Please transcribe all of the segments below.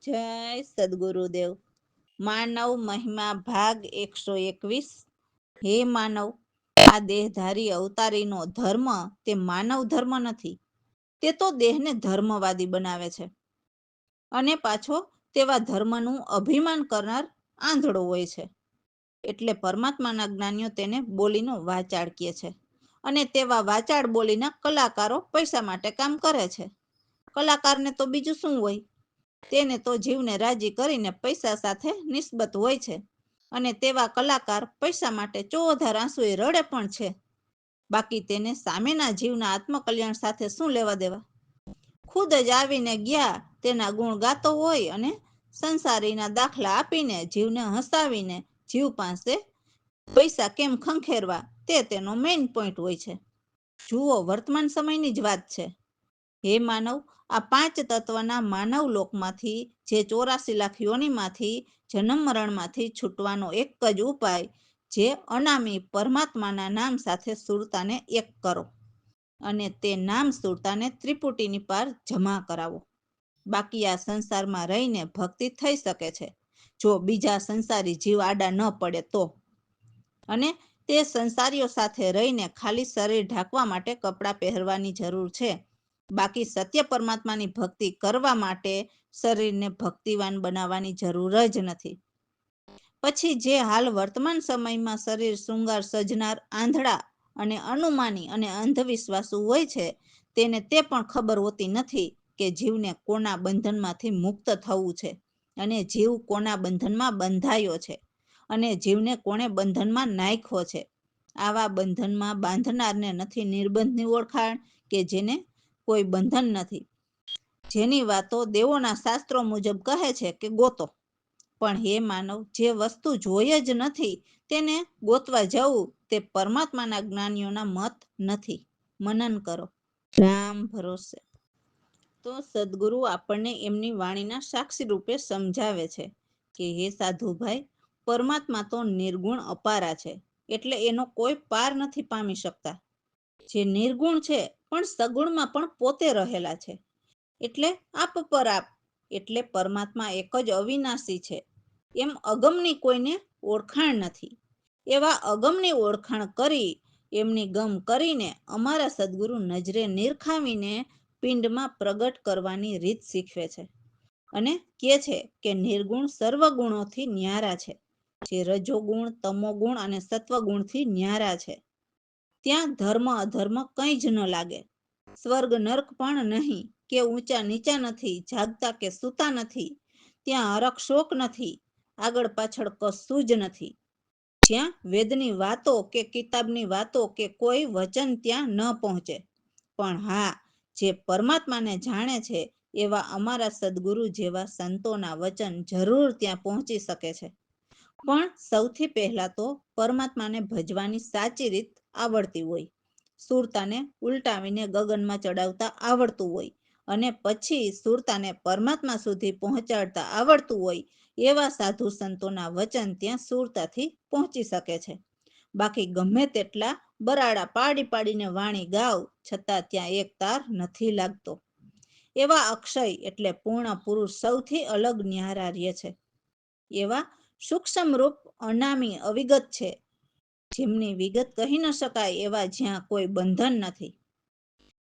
જય સદગુરુદેવ. માનવ મહિમા ભાગ 121. હે માનવ, આ દેહધારી અવતારીનો ધર્મ તે માનવ ધર્મ નથી, તે તો દેહને ધર્મવાદી બનાવે છે. અને પાછો તેવા ધર્મનું અભિમાન કરનાર આંધળો હોય છે. એટલે પરમાત્માના જ્ઞાનીઓ તેને બોલીનો વાચાળ કહે છે. અને તેવા વાચાળ બોલીના કલાકારો પૈસા માટે કામ કરે છે. કલાકારને તો બીજું શું હોય? તેને તો જીવને રાજી કરીને પૈસા સાથે નિસ્બત હોય છે. અને તેવા કલાકાર પૈસા માટે ચોધાર આંસુએ રડે પણ છે. બાકી તેને સામેના જીવના આત્મકલ્યાણ સાથે શું લેવા દેવા? ખુદ જ આવીને ગયા તેના ગુણ ગાતો હોય અને સંસારીના દાખલા આપીને જીવને હસાવીને જીવ પાસે પૈસા કેમ ખંખેરવા તે તેનો મેઇન પોઈન્ટ હોય છે. જુઓ, વર્તમાન સમયની જ વાત છે. હે માનવ, આ 5 તત્વના માનવ લોકમાંથી, જે 84 લાખ યોનિમાંથી, જન્મ મરણમાંથી છૂટવાનો એક જ ઉપાય, જે અનામી પરમાત્માના નામ સાથે સુરતાને એક કરો અને તે નામ સુરતાને ત્રિપુટીની પાર જમા કરાવો. બાકી આ સંસારમાં રહીને ભક્તિ થઈ શકે છે, જો બીજા સંસારી જીવ આડા ન પડે તો. અને તે સંસારીઓ સાથે રહીને ખાલી શરીર ઢાંકવા માટે કપડાં પહેરવાની જરૂર છે. બાકી સત્ય પરમાત્માની ભક્તિ કરવા માટે શરીરને ભક્તિવાન બનાવવાની જરૂર જ નથી. પછી જે હાલ વર્તમાન સમયમાં શરીર શૃંગાર સજનાર આંધળા અને અનુમાની અને અંધવિશ્વાસુ હોય છે, તેને તે પણ ખબર હોતી નથી કે જીવને કોના બંધનમાંથી મુક્ત થવું છે અને જીવ કોના બંધનમાં બંધાયો છે અને જીવને કોણે બંધનમાં નાખ્યો છે. આવા બંધનમાં બાંધનારને નથી નિર્બંધની ઓળખાણ કે જેને કોઈ બંધન નથી. જેની વાતો દેવોના શાસ્ત્રો મુજબ કહે છે કે ગોતો. પણ હે માનવ, જે વસ્તુ જોઈ જ નથી તેને ગોતવા જવું તે પરમાત્માના જ્ઞાનીઓના મત નથી. મનન કરો. રામ ભરોસે. તો સદગુરુ આપણને એમની વાણીના સાક્ષી રૂપે સમજાવે છે કે હે સાધુભાઈ, પરમાત્મા તો નિર્ગુણ અપારા છે, એટલે એનો કોઈ પાર નથી પામી શકતા. જે નિર્ગુણ છે પણ સગુણમાં પણ પોતે રહેલા છે, એટલે આપ પર આપ. એટલે પરમાત્મા એક જ અવિનાશી છે. એમ અગમની કોઈને ઓળખાણ નથી. એવા અગમની ઓળખાણ કરી એમની ગમ કરીને અમારા સદગુરુ નજરે નિરખાવીને પિંડમાં પ્રગટ કરવાની રીત શીખવે છે અને કહે છે કે નિર્ગુણ સર્વગુણોથી ન્યારા છે, જે રજોગુણ, તમોગુણ અને સત્વગુણથી ન્યારા છે. ત્યાં ધર્મ અધર્મ કંઈ જ ન લાગે. સ્વર્ગ નર્ક પણ નહીં, કે ઊંચા નીચા નથી, જાગતા કે સૂતા નથી. ત્યાં હરખ શોક નથી, આગળ પાછળ કશું જ નથી. જ્યાં વેદની વાતો કે કિતાબની વાતો કે કોઈ વચન ત્યાં ન પહોંચે. પણ હા, જે પરમાત્માને જાણે છે એવા અમારા સદગુરુ જેવા સંતોના વચન જરૂર ત્યાં પહોંચી શકે છે. પણ સૌથી પહેલા તો પરમાત્માને ભજવાની સાચી રીત આવડતી હોય, સુરતાને ઉલટાવીને ગગનમાં ચડાવતા આવડતું હોય અને પછી સુરતાને પરમાત્મા સુધી પહોંચાડતા આવડતું હોય એવા સાધુ સંતોના વચન ત્યાં સુરતાથી પહોંચી શકે છે. બાકી ગમે તેટલા બરાડા પાડી પાડીને વાણી ગાવ, છતાં ત્યાં એક તાર નથી લાગતો. એવા અક્ષય એટલે પૂર્ણ પુરુષ સૌથી અલગ ન્યારા રહે છે. એવા સૂક્ષ્મ રૂપ અનામી અવિગત છે, જેમની વિગત કહી ન શકાય. એવા જ્યાં કોઈ બંધન નથી.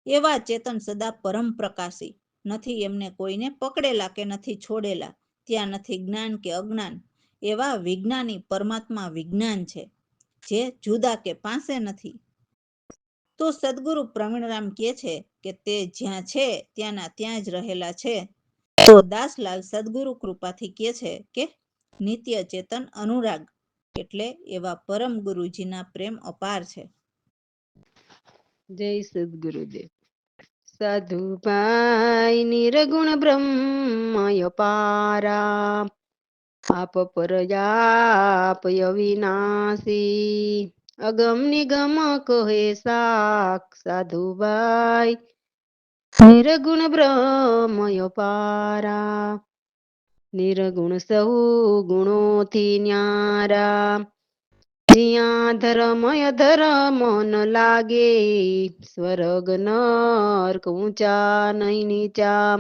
એવા ચેતન સદા પરમ પ્રકાશી, નથી એમને કોઈને પકડેલા કે નથી છોડેલા. ત્યાં નથી જ્ઞાન કે અજ્ઞાન. એવા વિજ્ઞાની પરમાત્મા વિજ્ઞાન છે, જે જુદા કે પાસે નથી. તો સદગુરુ પ્રવીણરામ કહે છે કે તે જ્યાં છે ત્યાંના ત્યાં જ રહેલા છે. તો દાસલાલ સદગુરુ કૃપાથી કહે છે કે નિત્ય ચેતન અનુરાગ, એટલે એવા પરમ ગુરુજીના પ્રેમ અપાર છે. જય સદગુરુદેવ. સાધુભાઈ નિર્ગુણ બ્રહ્મ અપારા, આપ પર જાપ અવિનાશી, અગમ નિગમ કહે સાક સાધુભાઈ નિર્ગુણ બ્રહ્મ અપારા. નિર્ગુણ સહુ ગુણોથી ન્યારા, જ્યાં ધર્મય ધર્મ ન લાગે, સ્વર્ગ નર્ક ઊંચા નહીં નીચા,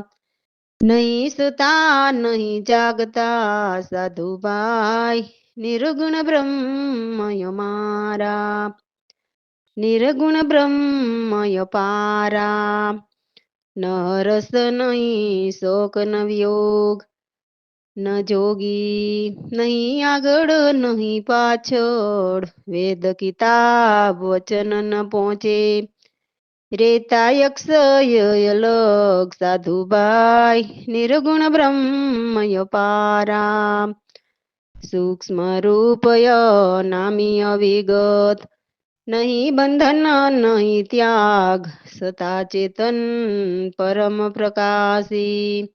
નહીં સુતા નહીં જાગતા સાધુભાઈ, નિર્ગુણ બ્રહ્મય મારા, નિર્ગુણ બ્રહ્મય પારા. ન રસ નહીં શોક ન વિયોગ, ન જોગી નહીં આગળ નહીં પાછળ, વેદ કિતાબ વચન ન પહોંચે, રેતા અક્ષય અલગ સાધુભાઈ, નિર્ગુણ બ્રહ્મય પારા. સૂક્ષ્મ રૂપય નામી અવિગત, નહીં બંધન નહીં ત્યાગ, સતા ચેતન પરમ પ્રકાશી,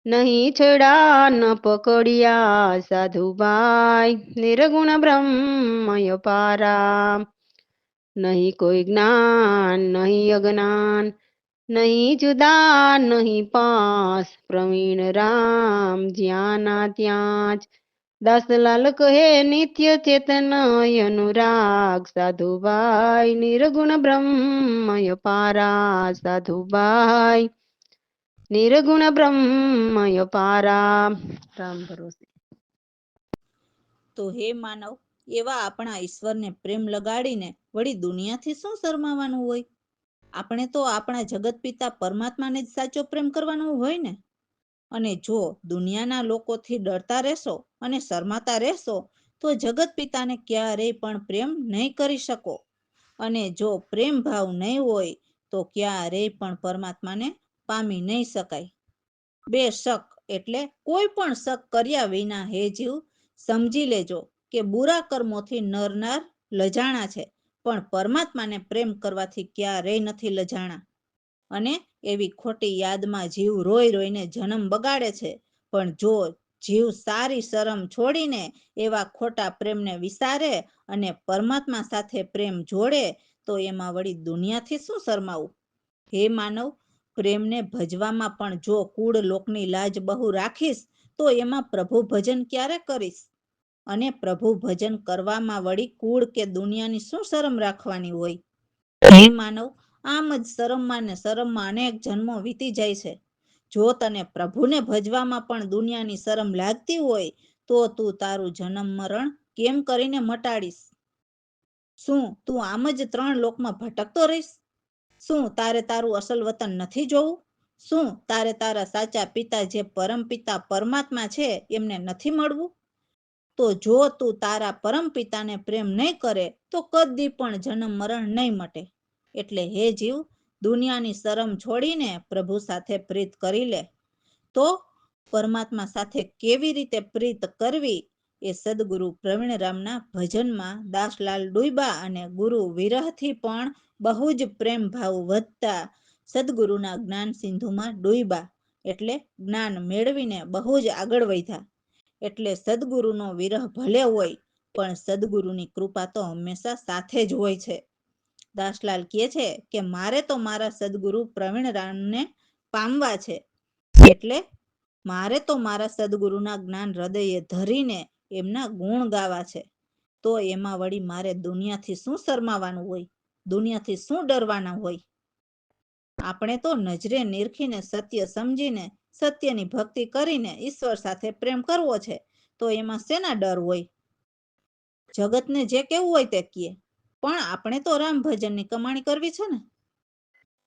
નહીં છેડા ન પકડ્યા સાધુભાઈ, નિર્ગુણ બ્રહ્મય પારા. નહીં કોઈ જ્ઞાન નહીં અજ્ઞાન, નહીં જુદા નહીં પાસ, પ્રવીણ રામ જ્યાં ના ત્યાં જ, દાસલાલ કહે નિત્ય ચેતન અનુરાગ સાધુભાઈ, નિર્ગુણ બ્રહ્મય પારા સાધુભાઈ, નિર્ગુણ બ્રહ્મય પારા. રામ ભરોસે. તો હે માનવ, એવા આપણા ઈશ્વરને પ્રેમ લગાડીને વળી દુનિયાથી શું શરમાવાનું હોય? આપણે તો આપણા જગત પિતા પરમાત્માને જ સાચો પ્રેમ કરવાનો હોય ને. અને જો દુનિયાના લોકોથી ડરતા રહેશો અને શરમાતા રહેશો તો જગત પિતાને ક્યારેય પણ પ્રેમ નહીં કરી શકો. અને જો પ્રેમ ભાવ નહીં હોય તો ક્યારેય પણ પરમાત્માને પામી નહીં શકાય. બે શક એટલે કોઈ પણ શક કર્યા વિના હે જીવ સમજી લેજો કે બુરા કર્મોથી નરનાર લજાણા છે, પણ પરમાત્માને પ્રેમ કરવાથી ક્યારેય નથી લજાણા. અને એવી ખોટી યાદમાં જીવ રોઈ રોઈને જન્મ બગાડે છે. પણ જો જીવ સારી શરમ છોડીને એવા ખોટા પ્રેમને વિસારે અને પરમાત્મા સાથે પ્રેમ જોડે તો એમાં વળી દુનિયાથી શું શરમાવું? હે માનવ, પ્રેમને ભજવામાં પણ જો કુળ લોકની લાજ બહુ રાખીશ તો એમાં પ્રભુ ભજન ક્યારે કરીશ? અને પ્રભુ ભજન કરવામાં વળી કુળ કે દુનિયાની શું શરમ રાખવાની હોય? હે માનવ, આમ જ શરમમાં ને શરમમાં અનેક જન્મો વીતી જાય છે. જો તને પ્રભુને ભજવામાં પણ દુનિયાની શરમ લાગતી હોય તો તું તારું જન્મ મરણ કેમ કરીને મટાડીશ? શું તું આમ જ 3 લોકમાં ભટકતો રહીશ? શું તારે તારું અસલ વતન નથી જોવું? શું તારે તારા સાચા પિતા જે પરમ પિતા પરમાત્મા છે એમને નથી મળવું? તો જો તું તારા પરમ પિતાને પ્રેમ નહીં કરે તો કદી પણ જન્મ મરણ નહીં મટે. એટલે હે જીવ, દુનિયાની શરમ છોડીને પ્રભુ સાથે પ્રીત કરી લે. તો પરમાત્મા સાથે કેવી રીતે પ્રીત કરવી એ સદગુરુ પ્રવીણરામના ભજનમાં દાસલાલ ડુઈબા અને ગુરુ વિરહથી પણ બહુ જ પ્રેમ ભાવ વધતા સદગુરુના જ્ઞાન સિંધુમાં ડુઈબા એટલે જ્ઞાન મેળવીને બહુ જ આગળ વધ્યા. એટલે સદગુરુનો વિરહ ભલે હોય પણ સદગુરુની કૃપા તો હંમેશા સાથે જ હોય છે. દાસલાલ કહે છે કે મારે તો મારા સદગુરુ પ્રવીણરામને પામવા છે, એટલે મારે તો મારા સદગુરુના જ્ઞાન હૃદયે ધરીને એમના ગુણ ગાવા છે. તો એમાં વળી મારે દુનિયાથી શું શરમાવાનું હોય? દુનિયાથી શું ડરવાના હોય? આપણે તો નજરે નિરખીને સત્ય સમજીને સત્યની ભક્તિ કરીને ઈશ્વર સાથે પ્રેમ કરવો છે, તો એમાં શેના ડર હોય? જગતને જે કેવું હોય તે કહે, પણ આપણે તો રામ ભજનની કમાણી કરવી છે ને.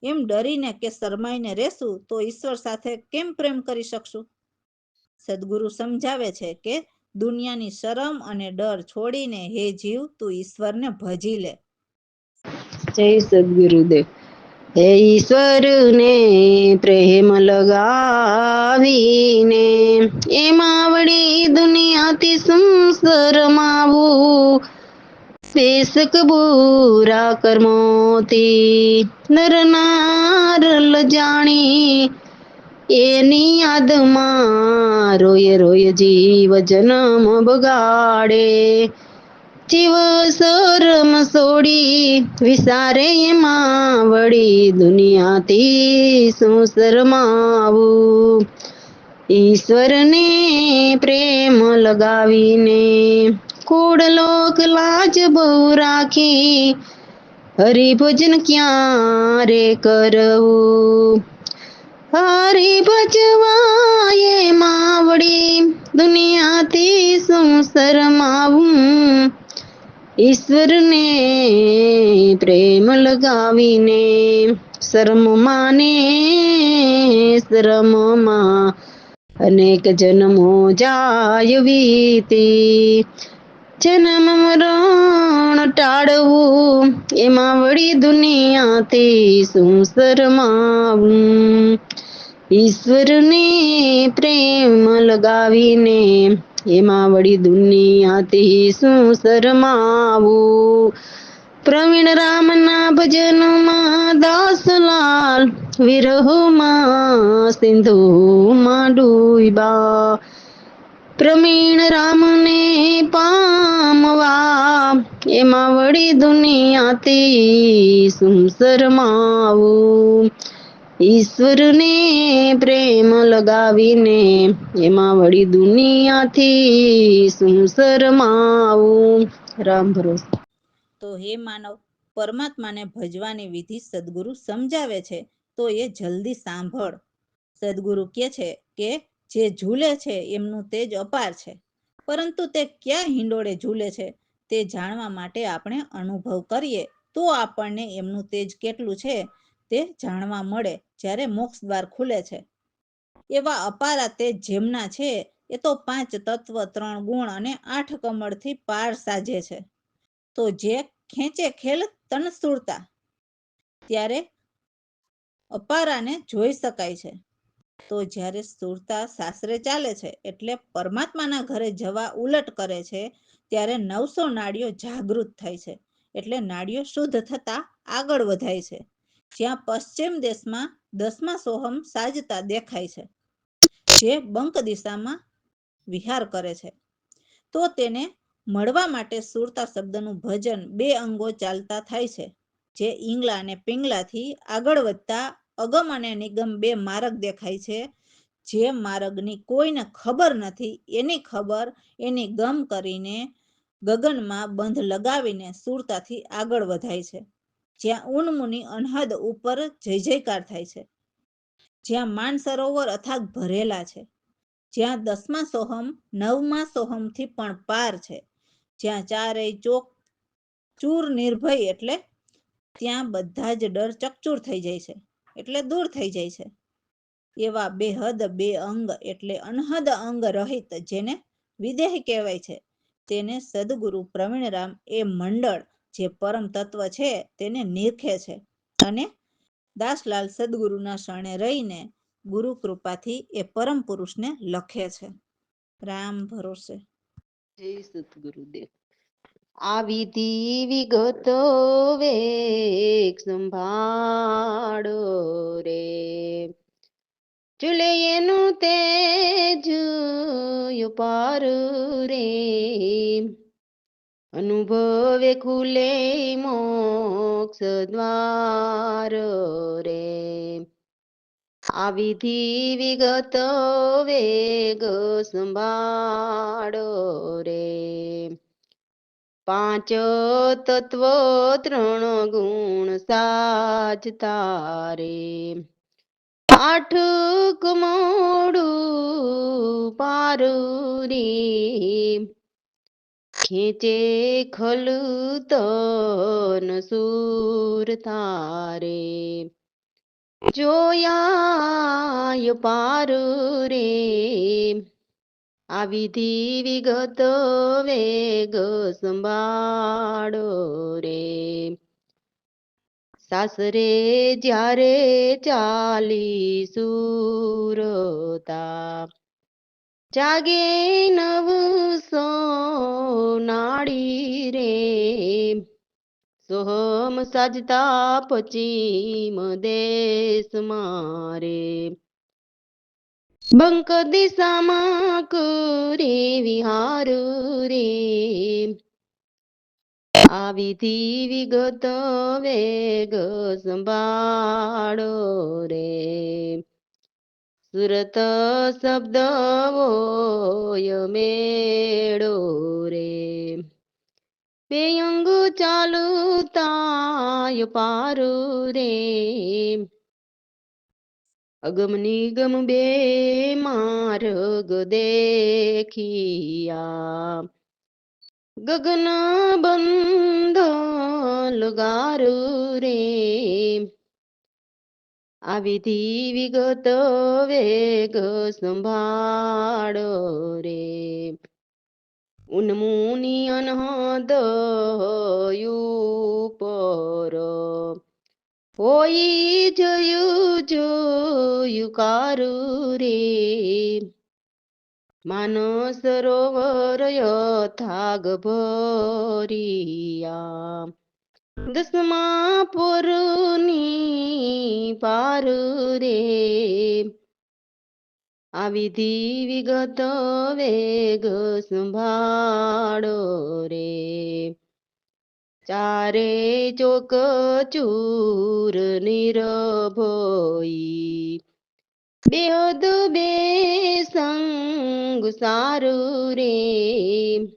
એમ ડરીને કે શરમાઈને રહેશું તો ઈશ્વર સાથે કેમ પ્રેમ કરી શકશું? સદગુરુ સમજાવે છે કે દુનિયાની શરમ અને ડર છોડીને હે જીવ તું ઈશ્વરને ભજી લે. જય સદગુરુદેવ. હે ઈશ્વરને પ્રેમ લગાવીને એમાં વળી દુનિયાથી શું શરમાવું? બેશક બુરા કર્મોથી નરનાર લજાણી, એની યાદમાં રોય રોય જીવ જન્મ બગાડે. જીવ શરમ છોડી વિસારે એમાં વળી દુનિયાથી શું શરમાવું? ઈશ્વરને પ્રેમ લગાવીને કુળ લોક લાજ બહુ રાખી, હરિભજન ક્યારે કરવું? હરી ભજવાય માવડી દુનિયાથી શું શરમાવું ઈશ્વરને પ્રેમ લગાવીને શરમમાં અનેક જન્મો જાય વીતી જન્મ મરણ ટાળવું એમાં વળી દુનિયાથી શું શરમાવું ઈશ્વરને પ્રેમ લગાવીને એમાં વળી દુનિયાથી શું શરમાવું પ્રવીણ રામના ભજનમાં દાસલાલ વિરહમાં સિંધુમાં ડૂબા પ્રવીણ રામને પામવા એમાં વળી દુનિયાથી શું શરમાવું ઈશ્વરને પ્રેમ લગાવીને એમાં વળી દુનિયાથી શું શરમાવું રામ ભરોસે તો હે માનવ, પરમાત્માને ભજવાની વિધિ સદગુરુ સમજાવે છે, તો એ જલ્દી સાંભળ. સદગુરુ કહે છે કે જે ઝૂલે છે એમનું તેજ અપાર છે, પરંતુ તે ક્યાં હિંડોળે ઝૂલે છે તે જાણવા માટે આપણે અનુભવ કરીએ તો આપણને એમનું તેજ કેટલું છે તે જાણવા મળે જ્યારે મોક્ષ દ્વાર ખુલે છે. એવા અપારા તેજ જેમના છે એ તો 5 તત્વ 3 ગુણ અને 8 કમળથી પાર સાજે છે. તો જે ખેંચે ખેલ તન સુરતા ત્યારે અપારાને જોઈ શકાય છે. તો જ્યારે સુરતા સાસરે ચાલે છે એટલે પરમાત્માના ઘરે જવા ઉલટ કરે છે ત્યારે 900 નાડીઓ જાગૃત થાય છે, એટલે નાડીઓ શુદ્ધ થતા આગળ વધાય છે. જ્યાં પશ્ચિમ દેશમાં 10મા સોહમ સાજતા દેખાય છે, જે બંક દિશામાં વિહાર કરે છે, તો તેને મળવા માટે સુરતા શબ્દનું ભજન 2 અંગો ચાલતા થાય છે. જે ઈંગલા અને પિંગલાથી આગળ વધતા અગમ અને નિગમ 2 માર્ગ દેખાય છે. જે માર્ગની કોઈને ખબર નથી એની ખબર એની ગમ કરીને ગગનમાં બંધ લગાવીને સુરતાથી આગળ વધાય છે. જ્યાં ઉનમુનિ અનહદ ઉપર જય જયકાર થાય છે, જ્યાં માનસરોવર અથાગ ભરેલા છે, જ્યાં 10મા સોહમ 9મા સોહમથી પણ પાર છે, જ્યાં ચારેય ચોક ચૂર નિર્ભય એટલે ત્યાં બધા જ ડર ચકચૂર થઈ જાય છે, એટલે દૂર થઈ જાય છે. એવા બેહદ 2 અંગ એટલે અનહદ અંગ રહિત જેને વિદેહ કહેવાય છે, તેને સદગુરુ પ્રવીણરામ એ મંડળ જે પરમ તત્વ છે તેને નિરખે છે અને દાસલાલ સદગુરુના શરણે રહીને ગુરુ કૃપાથી એ પરમ પુરુષને લખે છે. રામ ભરોસે. જય સતગુરુદેવ. આ વિધિ વિગતો વેગ સંભાળો રે ચૂલે એનું તેજ પાર રે અનુભવે ખુલે મોક્ષ દ્વાર રે આ વિધિ વિગત વેગ સંભાળો રે 5 તત્વ 3 ગુણ સાજતા રે 8 કમોડું પાર રે ખેંચે ખલ તન સુર તારે જોયા પાર રે આ વિધિ વિગત વેગ સંભાળો રે સાસરે જ્યારે ચાલી સુરતા જાગે 900 નાડી રે સોહમ સાજતા પશ્ચિમ દેશ મારે બંક દિશામાં કરે વિહાર રે આ વિધિ વિગત વેગ સંભાળો રે સુરત શબ્દ હોય મેળો રે 2 અંગ ચાલતા પાર રે અગમ નિગમ બે માર્ગ દેખિયા ગગન બંધ લગારુ રે આ વિધિ વિગત વેગ સંભાળો રે ઉન્મુનિ અનહદ ઉપર હોય જયું જોયું રે માનસ સરોવર યથાગ ભરિયા દસમા પોરની પાર રે આ વિધિ વિગત વેગ સંભાળો રે ચારે ચોક ચૂર નિરભોઈ બેહદ બે સંગ સારું રે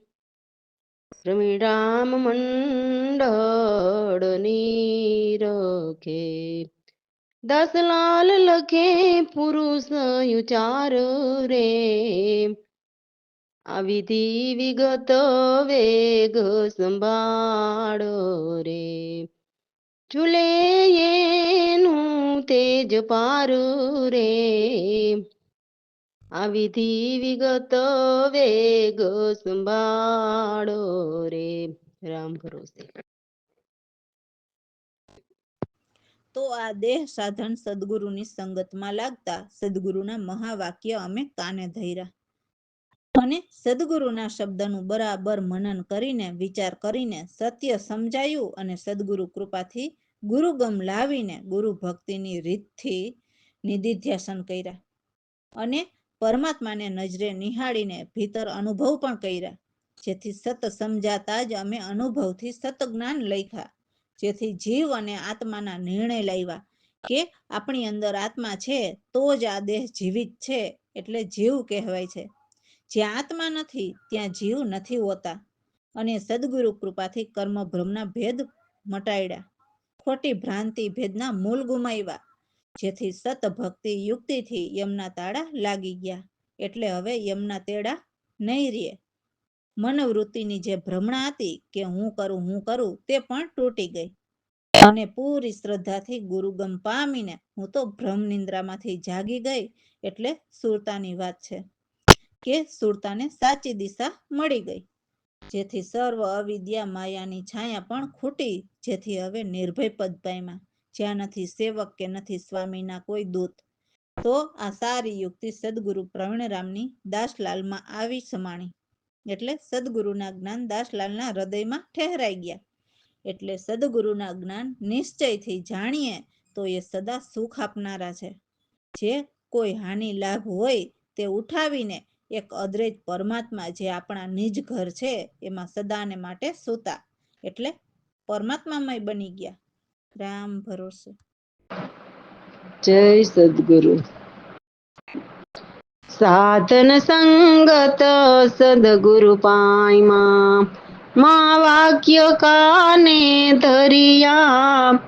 રમિરામ મંડળ નીરખે દસલાલ લખે પુરુષ યુચાર રે આ વિધિ વિગત વેગ સંભાળો રે ઝૂલે એનું તેજ પાર રે આ વિધિ વિગત વેગ સંભાળો રે રામ ભરોસે તો આ દેહ સાધન સદગુરુની સંગતમાં લાગતા સદગુરુના મહાવાક્ય અમે કાને ધર્યા અને સદગુરુના શબ્દનું બરાબર મનન કરીને વિચાર કરીને સત્ય સમજાયું અને સદગુરુ કૃપાથી ગુરુગમ લાવીને ગુરુ ભક્તિની રીતથી નિધિધ્યાસન કર્યા અને પરમાત્માને નજરે નિહાળીને ભીતર અનુભવ પણ કર્યા જેથી સત સમજાતા જ અમે અનુભવથી સત જ્ઞાન લખ્યા જેથી જીવ અને આત્માના નિર્ણય લાવ્યા કે આપણી અંદર આત્મા છે તો જ આ દેહ જીવિત છે એટલે જીવ કહેવાય છે જ્યાં આત્મા નથી ત્યાં જીવ નથી હોતા અને સદગુરુ કૃપાથી કર્મ ભ્રમના ભેદ મટાડ્યા ખોટી ભ્રાંતિ ભેદના મૂળ ગુમાવ્યા જેથી સત ભક્તિ યુક્તિથી યમના તાળા લાગી ગયા એટલે હવે યમના તેડા નહીં રહે મનોવૃત્તિની જે ભ્રમણા હતી કે હું કરું તે પણ તૂટી ગઈ અને પૂરી શ્રદ્ધાથી ગુરુગમ પામીને હું તો ભ્રમ નિંદ્રામાંથી જાગી ગઈ એટલે સુરતાની વાત છે કે સુરતાને સાચી દિશા મળી ગઈ જેથી સર્વ અવિદ્યા માયાની છાયા પણ ખૂટી જેથી હવે નિર્ભય પદ પામ્યા જ્યાં નથી સેવક કે નથી સ્વામીના કોઈ દૂત તો આ સારી યુક્તિ સદગુરુ પ્રવીણરામની દાસલાલમાં આવી સમાણી એટલે સદગુરુના જ્ઞાન દાસલાલના હૃદયમાં ઠહેરાઈ ગયા એટલે સદગુરુના જ્ઞાન નિશ્ચયથી જાણીએ તો એ સદા સુખ આપનારા છે જે કોઈ હાનિ લાભ હોય તે ઉઠાવીને એક અદ્વૈત પરમાત્મા જે આપણા નિજ ઘર છે એમાં સદાને માટે સૂતા એટલે પરમાત્મામય બની ગયા રામ ભરોસે જય સદગુરુ સાધન સંગત સદગુરુ પાયમાં મા વાક્ય કાને ધરિયા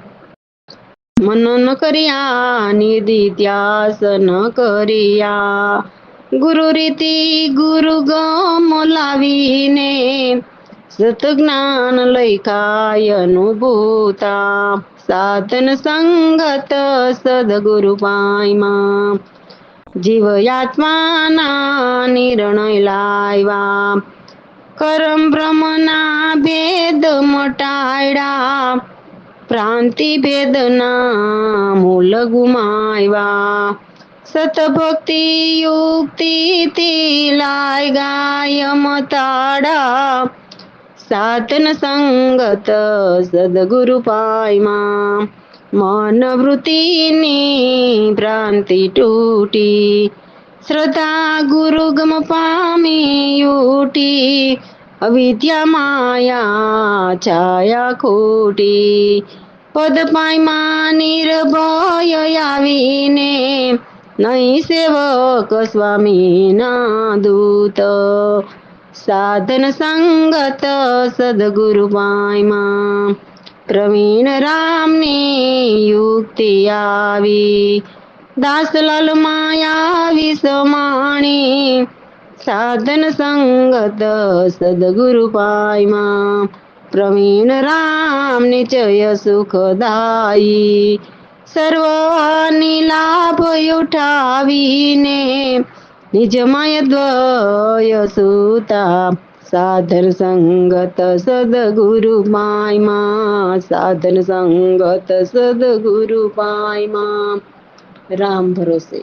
મનન કર્યા નિધિધ્યાસન કર્યા ગુરુ રીતિ ગુરુ ગમ લાવીને સત જ્ઞાન લૈખાય અનુભૂતા સાધન સંગત સદગુરુ પાયમાં જીવયાત્માના નિર્ણય લાવ્યા કરમ બ્રહ્મના ભેદ મટાડ્યા પ્રાંતિ ભેદના મૂળ ગુમાવ્યા સતભક્તિ યુક્તિથી લાય ગાય મતાડા સાધન સંગત સદગુરુ પાયમાં મન વૃત્તિની ભ્રાંતિ તૂટી શ્રદ્ધા ગુરુગમ પામી ઉઠી અવિદ્યા માયા છાયા ખોટી પદ પાયમાં નિર્ભય આવીને નહીં સેવક સ્વામીના દૂત સાધન સંગત સદગુરુ પાયમાં પ્રવીણ રામની યુક્તિ આવી દાસલાલ માયા વિસમાણી સાધન સંગત સદગુરુ પાયમાં પ્રવીણ રામ નિચય સુખદાયી સર્વની લાભ ઉઠાવીને નિજમય દ્વય સુતા સાધન સંગત સદગુરુ પાયમાં સાધન સંગત સદગુરુ પાયમાં રામ ભરોસે.